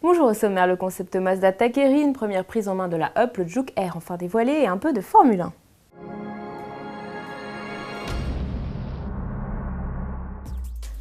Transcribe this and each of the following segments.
Bonjour au sommaire, le concept Mazda Takeri, une première prise en main de la Up, le Juke Air enfin dévoilé et un peu de Formule 1.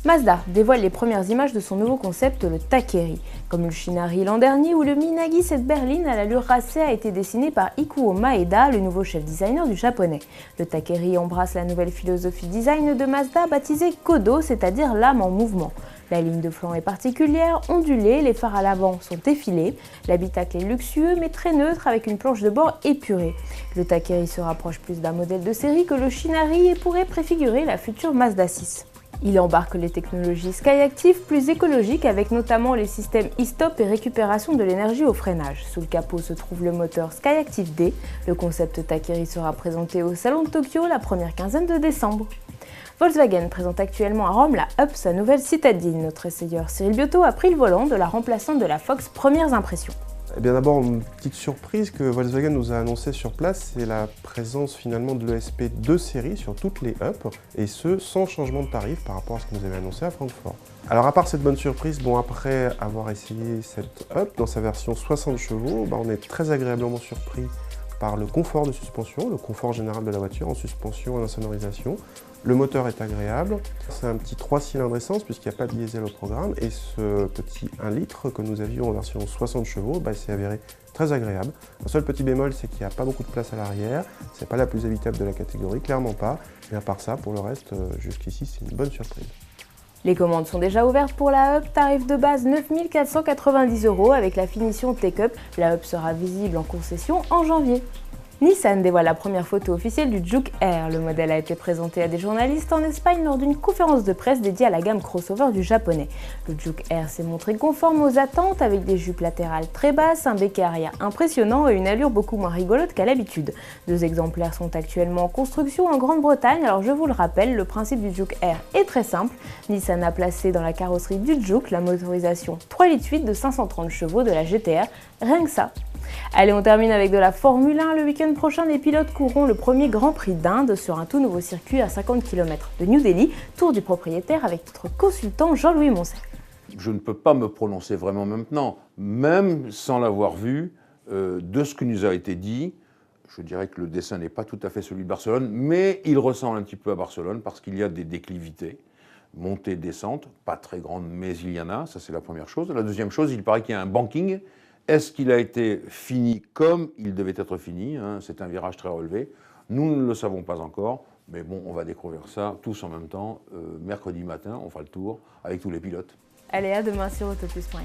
Mazda dévoile les premières images de son nouveau concept, le Takeri. Comme le Shinari l'an dernier ou le Minagi cette berline à l'allure racée a été dessiné par Ikuo Maeda, le nouveau chef designer du japonais. Le Takeri embrasse la nouvelle philosophie design de Mazda baptisée Kodo, c'est-à-dire l'âme en mouvement. La ligne de flanc est particulière, ondulée, les phares à l'avant sont effilés, l'habitacle est luxueux mais très neutre avec une planche de bord épurée. Le Takeri se rapproche plus d'un modèle de série que le Shinari et pourrait préfigurer la future Mazda 6. Il embarque les technologies Skyactiv plus écologiques avec notamment les systèmes e-stop et récupération de l'énergie au freinage. Sous le capot se trouve le moteur Skyactiv D. Le concept Takeri sera présenté au Salon de Tokyo la première quinzaine de décembre. Volkswagen présente actuellement à Rome la Up, sa nouvelle citadine. Notre essayeur Cyril Biotto a pris le volant de la remplaçante de la Fox Premières Impressions. Eh bien d'abord, une petite surprise que Volkswagen nous a annoncée sur place, c'est la présence finalement de l'ESP 2 série sur toutes les Up, et ce, sans changement de tarif par rapport à ce que nous avait annoncé à Francfort. Alors à part cette bonne surprise, après avoir essayé cette Up dans sa version 60 chevaux, on est très agréablement surpris par le confort de suspension, le confort général de la voiture en suspension et en sonorisation. Le moteur est agréable, c'est un petit 3 cylindres essence puisqu'il n'y a pas de diesel au programme et ce petit 1 litre que nous avions en version 60 chevaux s'est avéré très agréable. Un seul petit bémol, c'est qu'il n'y a pas beaucoup de place à l'arrière, c'est pas la plus habitable de la catégorie, clairement pas, et à part ça, pour le reste, jusqu'ici c'est une bonne surprise. Les commandes sont déjà ouvertes pour la Up, tarif de base 9 490 € avec la finition Take-Up. La Up sera visible en concession en janvier. Nissan dévoile la première photo officielle du Juke Air. Le modèle a été présenté à des journalistes en Espagne lors d'une conférence de presse dédiée à la gamme crossover du japonais. Le Juke Air s'est montré conforme aux attentes avec des jupes latérales très basses, un béquet arrière impressionnant et une allure beaucoup moins rigolote qu'à l'habitude. 2 exemplaires sont actuellement en construction en Grande-Bretagne, alors je vous le rappelle, le principe du Juke Air est très simple. Nissan a placé dans la carrosserie du Juke la motorisation 3,8 litres de 530 chevaux de la GTR, rien que ça. Allez, on termine avec de la Formule 1. Le week-end prochain, les pilotes courront le premier Grand Prix d'Inde sur un tout nouveau circuit à 50 km de New Delhi. Tour du propriétaire avec notre consultant Jean-Louis Moncel. Je ne peux pas me prononcer vraiment maintenant, même sans l'avoir vu, de ce qui nous a été dit. Je dirais que le dessin n'est pas tout à fait celui de Barcelone, mais il ressemble un petit peu à Barcelone parce qu'il y a des déclivités, montées, descentes, pas très grandes, mais il y en a, ça c'est la première chose. La deuxième chose, il paraît qu'il y a un banking. Est-ce qu'il a été fini comme il devait être fini, c'est un virage très relevé. Nous ne le savons pas encore, mais bon, on va découvrir ça tous en même temps. Mercredi matin, on fera le tour avec tous les pilotes. Allez, à demain sur autoplus.fr.